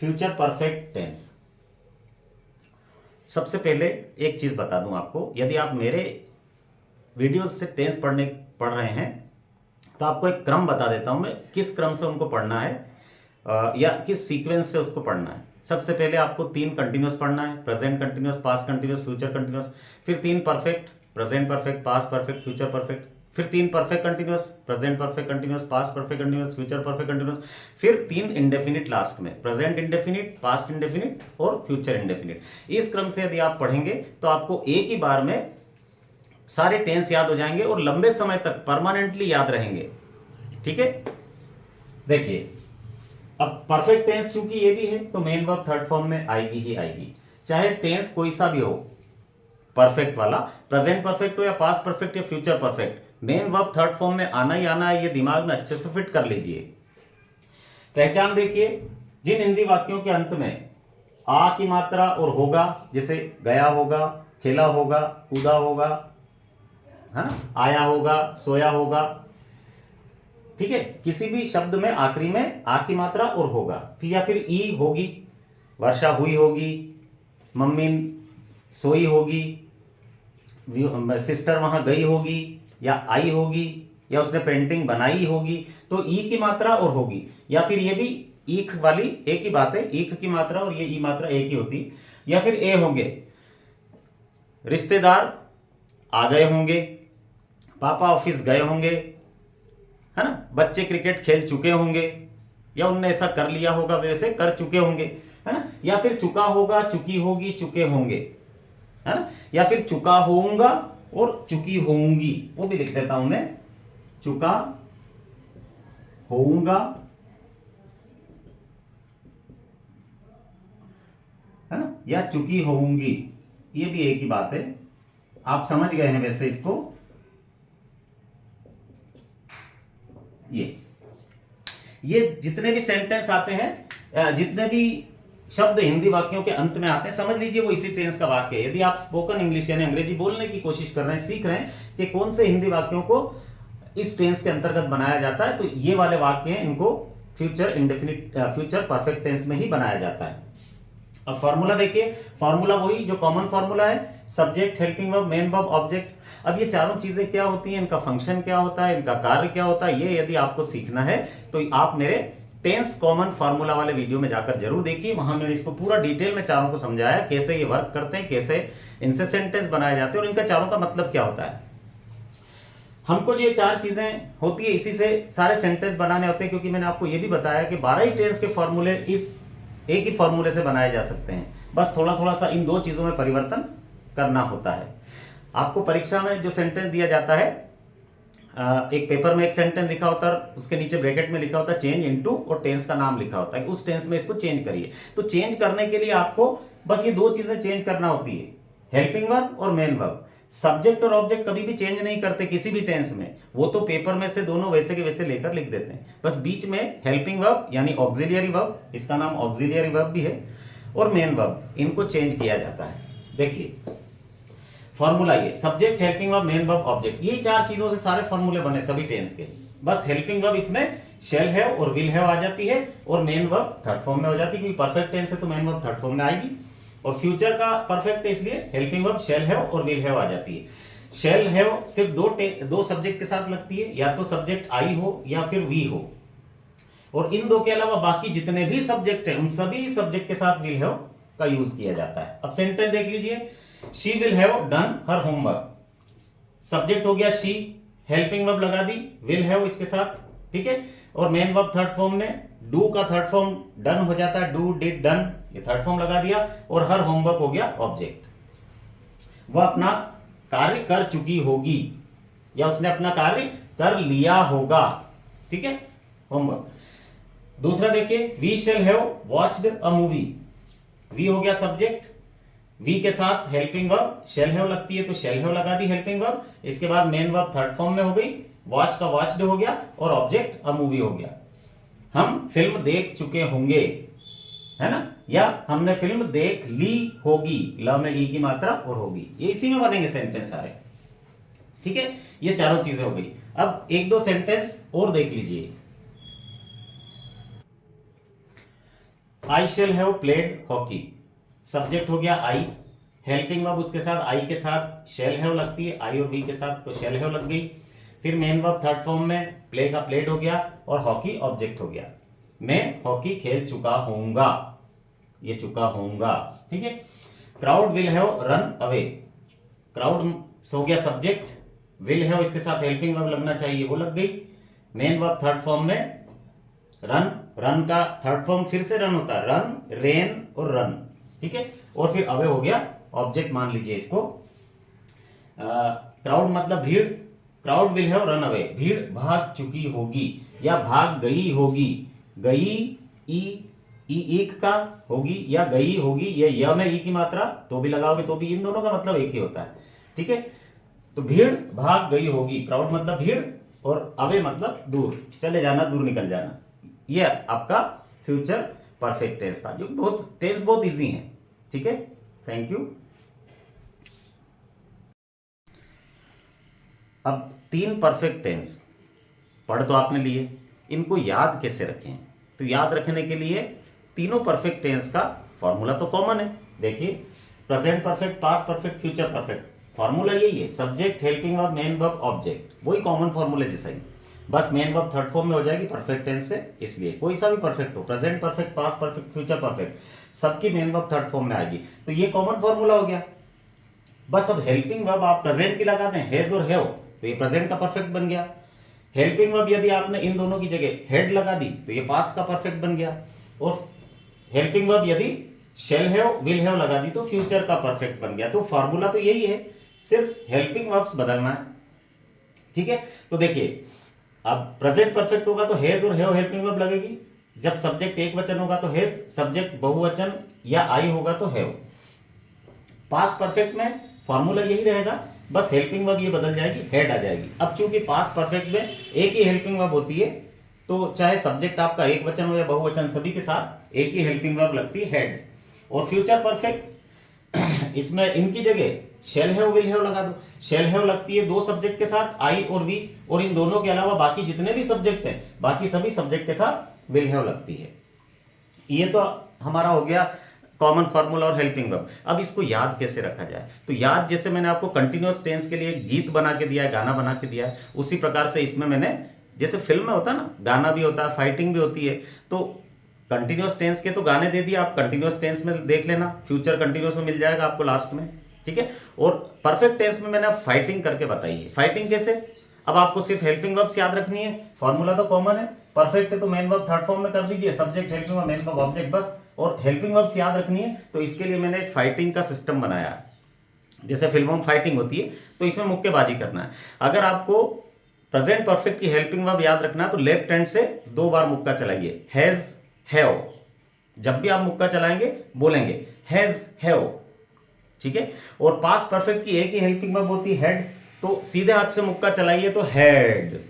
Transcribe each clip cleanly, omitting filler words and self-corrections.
Future perfect tense. सबसे पहले एक चीज बता दूं आपको, यदि आप मेरे वीडियोस से टेंस पढ़ रहे हैं तो आपको एक क्रम बता देता हूं मैं, किस क्रम से उनको पढ़ना है या किस सीक्वेंस से उसको पढ़ना है। सबसे पहले आपको 3 कंटिन्यूस पढ़ना है, present continuous, past continuous, future continuous. फिर 3 perfect, present perfect, past perfect, future perfect. फिर 3 perfect continuous, present perfect continuous, past perfect continuous, future perfect continuous. फिर 3 इंडेफिनिट लास्ट में, प्रेजेंट इंडेफिनिट, पास्ट इंडेफिनिट और future indefinite. इस क्रम से यदि आप पढ़ेंगे तो आपको एक ही बार में सारे टेंस याद हो जाएंगे और लंबे समय तक परमानेंटली याद रहेंगे। ठीक है, देखिए अब परफेक्ट टेंस चूंकि ये भी है तो मेन वर्ब थर्ड फॉर्म में आएगी ही आएगी, चाहे टेंस कोई सा भी हो। परफेक्ट वाला प्रेजेंट परफेक्ट हो या पास्ट परफेक्ट या future perfect, main verb third form में आना ही आना है, ये दिमाग में अच्छे से फिट कर लीजिए। पहचान देखिए, जिन हिंदी वाक्यों के अंत में आ की मात्रा और होगा, जैसे गया होगा, खेला होगा, कूदा होगा, है ना, आया होगा, सोया होगा, ठीक है, किसी भी शब्द में आखिरी में आ की मात्रा और होगा, फिर या फिर ई होगी, वर्षा हुई होगी, मम्मी सोई होगी, सिस्टर वहां गई होगी या आई होगी या उसने पेंटिंग बनाई होगी, तो ई की मात्रा और होगी। या फिर ये भी ईख वाली एक ही बात है, ईख की मात्रा और ये ई मात्रा एक ही होती। या फिर ए होंगे, रिश्तेदार आ गए होंगे, पापा ऑफिस गए होंगे, है ना, बच्चे क्रिकेट खेल चुके होंगे या उनने ऐसा कर लिया होगा, वैसे कर चुके होंगे, है ना। या फिर चुका होगा, चुकी होगी, चुके होंगे, है ना। या फिर चुका होऊंगा और चुकी होंगी, वो भी लिख देता हूं मैं, चुका होऊंगा, है ना, या चुकी होऊंगी, ये भी एक ही बात है। आप समझ गए हैं वैसे इसको। ये जितने भी सेंटेंस आते हैं, जितने भी शब्द हिंदी वाक्यों के अंत में आते हैं, समझ लीजिए वो इसी टेंस का वाक्य है। यदि आप स्पोकन इंग्लिश यानी अंग्रेजी बोलने की कोशिश कर रहे हैं, सीख रहे हैं कि कौन से हिंदी वाक्यों को इस टेंस के अंतर्गत बनाया जाता है, तो ये वाले वाक्य हैं, इनको future indefinite future perfect tense में ही बनाया जाता है। अब फॉर्मूला देखिए, फॉर्मूला वही जो कॉमन फॉर्मूला है, subject, helping verb, main verb, object. अब ये चारों चीजें क्या होती हैं, इनका फंक्शन क्या होता है, इनका कार्य क्या होता है, ये यदि आपको सीखना है तो आप मेरे टेंस कॉमन फार्मूला वाले वीडियो में जाकर जरूर देखिए। वहां मैंने इसको पूरा डिटेल में चारों को समझाया, कैसे ये वर्क करते हैं, कैसे इनसे सेंटेंस बनाए जाते हैं और इनका चारों का मतलब क्या होता है। हमको जो ये 4 चीजें होती है, इसी से सारे सेंटेंस बनाने होते हैं, क्योंकि मैंने आपको ये भी बताया कि 12 ही टेंस के फॉर्मूले इस एक ही फॉर्मूले से बनाए जा सकते हैं। बस थोड़ा थोड़ा सा इन 2 चीजों में परिवर्तन करना होता है। आपको परीक्षा में जो सेंटेंस दिया जाता है, एक पेपर में एक सेंटेंस लिखा होता है, उसके नीचे ब्रैकेट में लिखा होता है चेंज इनटू और टेंस का नाम लिखा होता है, उस टेंस में इसको चेंज करिए। तो चेंज करने के लिए आपको बस ये 2 चीजें चेंज करना होती है, हेल्पिंग वर्ब और मेन वर्ब। सब्जेक्ट और ऑब्जेक्ट कभी भी चेंज नहीं करते किसी भी टेंस में, वो तो पेपर में से दोनों वैसे के वैसे लेकर लिख देते हैं। बस बीच में हेल्पिंग वर्ब यानी ऑक्सिलियरी वर्ब, इसका नाम ऑक्सिलियरी वर्ब भी है, और मेन वर्ब, इनको चेंज किया जाता है। देखिए फॉर्मूला ये subject, helping verb, main verb, object, ये 4 चीजों से सारे फॉर्मूले बने सभी टेंस के। बस हेल्पिंग वर्ब इसमें शेल है और विल है आ जाती है, और मेन वर्ब थर्ड फॉर्म में हो जाती है, क्योंकि परफेक्ट टेंस है तो मेन वर्ब थर्ड फॉर्म में आएगी। और फ्यूचर का परफेक्ट है इसलिए हेल्पिंग वर्ब शेल है और विल है आ जाती है। शेल है सिर्फ दो सब्जेक्ट के साथ लगती है, या तो सब्जेक्ट आई हो या फिर वी हो, और इन 2 के अलावा बाकी जितने भी सब्जेक्ट हैं उन सभी सब्जेक्ट के साथ विल हैव का यूज किया जाता है। अब सेंटेंस देख लीजिए, she will have done her homework, subject हो गया शी, हेल्पिंग वर्ब लगा दी विल हैव इसके साथ, ठीक है, और मेन वर्ब थर्ड फॉर्म में, डू का थर्ड फॉर्म डन हो जाता है, डू, डिड, डन, ये थर्ड फॉर्म लगा दिया, और हर होमवर्क हो गया ऑब्जेक्ट। वह अपना कार्य कर चुकी होगी या उसने अपना कार्य कर लिया होगा, ठीक है, होमवर्क। दूसरा देखिए, we shall have watched a movie, we हो गया सब्जेक्ट, वी के साथ हेल्पिंग वर्ब शैल हैव लगती है तो शैल हैव लगा दी हेल्पिंग वर्ब, इसके बाद मेन वर्ब थर्ड फॉर्म में हो गई, वॉच का वॉच्ड हो गया, और ऑब्जेक्ट अ मूवी हो गया। हम फिल्म देख चुके होंगे, है ना, या हमने फिल्म देख ली होगी, ल में ई की मात्रा और होगी, ये इसी में बनेंगे सेंटेंस सारे, ठीक है। ये चारों चीजें हो गई। अब 1-2 सेंटेंस और देख लीजिए। I shall have played hockey, subject हो गया आई, हेल्पिंग वर्ब उसके साथ आई के साथ शेल हैव लगती है, आई और बी के साथ तो शेल हैव लग गई। फिर मेन वर्ब थर्ड फॉर्म में प्ले का प्लेड हो गया और हॉकी ऑब्जेक्ट हो गया। मैं हॉकी खेल चुका होऊंगा, ये चुका होऊंगा, ठीक है। Crowd will have run away, crowd हो गया सब्जेक्ट, विल हैव इसके साथ हेल्पिंग वर्ब लगना चाहिए, वो लग गई। मेन वर्ब थर्ड फॉर्म में रन, रन का थर्ड फॉर्म फिर से रन होता है, रन, रेन और रन, ठीक है। और फिर अवे हो गया ऑब्जेक्ट, मान लीजिए इसको। क्राउड मतलब भीड़, crowd will have run away, भीड़ भाग चुकी होगी या भाग गई होगी, गई ई एक का होगी या गई होगी, ये य में ई की मात्रा तो भी लगाओगे तो भी इन दोनों का मतलब एक ही होता है, ठीक है। तो भीड़ भाग गई होगी, क्राउड मतलब भीड़ और अवे मतलब दूर, चले जाना, दूर निकल जाना। ये आपका फ्यूचर परफेक्ट टेंस था, जो टेंस बहुत इजी है, ठीक है। Thank you. अब 3 परफेक्ट टेंस पढ़ तो आपने लिए, इनको याद कैसे रखें? तो याद रखने के लिए तीनों परफेक्ट टेंस का फॉर्मूला तो कॉमन है। देखिए, present perfect, past perfect, future perfect, formula यही है, subject, helping verb, main verb, object, वही कॉमन फॉर्मूले जैसा ही, बस मेन वर्ब थर्ड फॉर्म में हो जाएगी परफेक्ट टेंस से। इसलिए कोई सा भी परफेक्ट हो, present perfect, past perfect, future perfect, सबकी मेन वर्ब थर्ड फॉर्म में आएगी। तो ये कॉमन फॉर्मूला हो गया। बस अब हेल्पिंग वर्ब आप प्रेजेंट की लगा दें, हैज और हैव, तो ये प्रेजेंट का परफेक्ट बन गया। हेल्पिंग वर्ब यदि आपने इन दोनों की जगह हेड लगा दी तो ये पास्ट का परफेक्ट बन गया। और हेल्पिंग वर्ब यदि शेल हैव, विल हैव लगा दी तो फ्यूचर का परफेक्ट बन गया। तो फॉर्मूला तो यही है, सिर्फ हेल्पिंग वर्ब्स बदलना है, ठीक है। तो देखिए, अब प्रेजेंट परफेक्ट होगा तो हैज और हैव हेल्पिंग वर्ब लगेगी, जब सब्जेक्ट एक वचन होगा तो हैज, सब्जेक्ट बहुवचन या आई होगा तो हैव। पास्ट परफेक्ट में फॉर्मूला यही रहेगा, बस हेल्पिंग वर्ब ये बदल जाएगी, हेड आ जाएगी। अब चूंकि पास्ट परफेक्ट में एक ही हेल्पिंग वर्ब होती है तो चाहे सब्जेक्ट आपका एक वचन हो या बहुवचन, सभी के साथ एक ही हेल्पिंग वर्ब लगती है, हेड। और फ्यूचर परफेक्ट इसमें इनकी जगह शेल हैव, विल हैव लगा दो। शेल हैव लगती है दो सब्जेक्ट के साथ, आई और वी, और इन दोनों के अलावा बाकी जितने भी सब्जेक्ट हैं, बाकी सभी सब्जेक्ट के साथ विल हैव लगती है। ये तो हमारा हो गया कॉमन फार्मूला और हेल्पिंग वर्ब। अब इसको याद कैसे रखा जाए? तो याद, जैसे मैंने आपको कंटिन्यूअस टेंस के लिए गीत बना के दिया है, गाना बना के दिया है, उसी प्रकार से इसमें मैंने, जैसे फिल्म में होता है ना, गाना भी होता है, फाइटिंग भी होती है, तो कंटिन्यूअस टेंस के तो गाने दे दिए, आप कंटिन्यूअस टेंस में देख लेना, फ्यूचर कंटिन्यूअस में मिल जाएगा आपको लास्ट में, ठीक है। और परफेक्ट टेंस में मैंने फाइटिंग करके बताई है। फाइटिंग कैसे? अब आपको सिर्फ हेल्पिंग वर्ब्स याद रखनी है, फॉर्मूला तो कॉमन है, परफेक्ट है तो मेन वर्ब थर्ड फॉर्म में कर दीजिए, subject, helping verb, main verb, object, बस। और हेल्पिंग वर्ब्स याद रखनी है तो इसके लिए मैंने एक फाइटिंग का सिस्टम बनाया। जैसे फिल्मों में फाइटिंग होती है तो इसमें मुक्केबाजी करना है। अगर आपको प्रेजेंट परफेक्ट की हेल्पिंग वर्ब याद रखना है तो लेफ्ट हैंड से 2 बार मुक्का चलाइए, हैज, हैव। जब भी आप मुक्का चलाएंगे बोलेंगे हैज, हैव, ठीक है। और पास्ट परफेक्ट की एक ही हेल्पिंग वर्ब होती है, हेड, तो सीधे हाथ से मुक्का चलाइए तो हैड,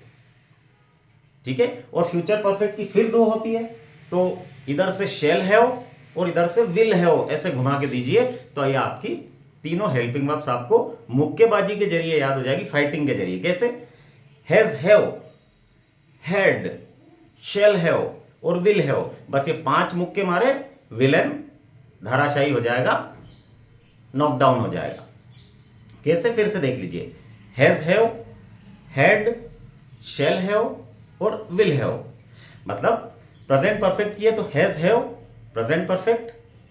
ठीक है। और फ्यूचर परफेक्ट की फिर 2 होती है, तो इधर से शेल हैव और इधर से विल हैव, ऐसे घुमा के दीजिए तो ये आपकी तीनों हेल्पिंग वर्ब्स आपको मुक्केबाजी के जरिए याद हो जाएगी, फाइटिंग के जरिए। कैसे? Has have, had, shall have और विल हैव, बस ये 5 मुक्के मारे, विलेन धराशायी हो जाएगा, नॉकडाउन हो जाएगा। कैसे? फिर से देख लीजिए, has have, had, shall have और विल हैव। मतलब प्रेजेंट परफेक्ट की है तो has have present perfect,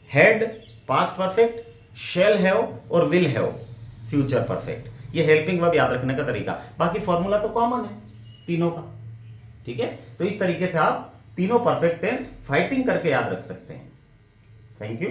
had passed perfect, shall have और विल हैव फ्यूचर परफेक्ट। ये हेल्पिंग वर्ब याद रखने का तरीका। बाकी फॉर्मूला तो कॉमन है तीनों का, ठीक है। तो इस तरीके से आप तीनों परफेक्ट टेंस फाइटिंग करके याद रख सकते हैं। Thank you.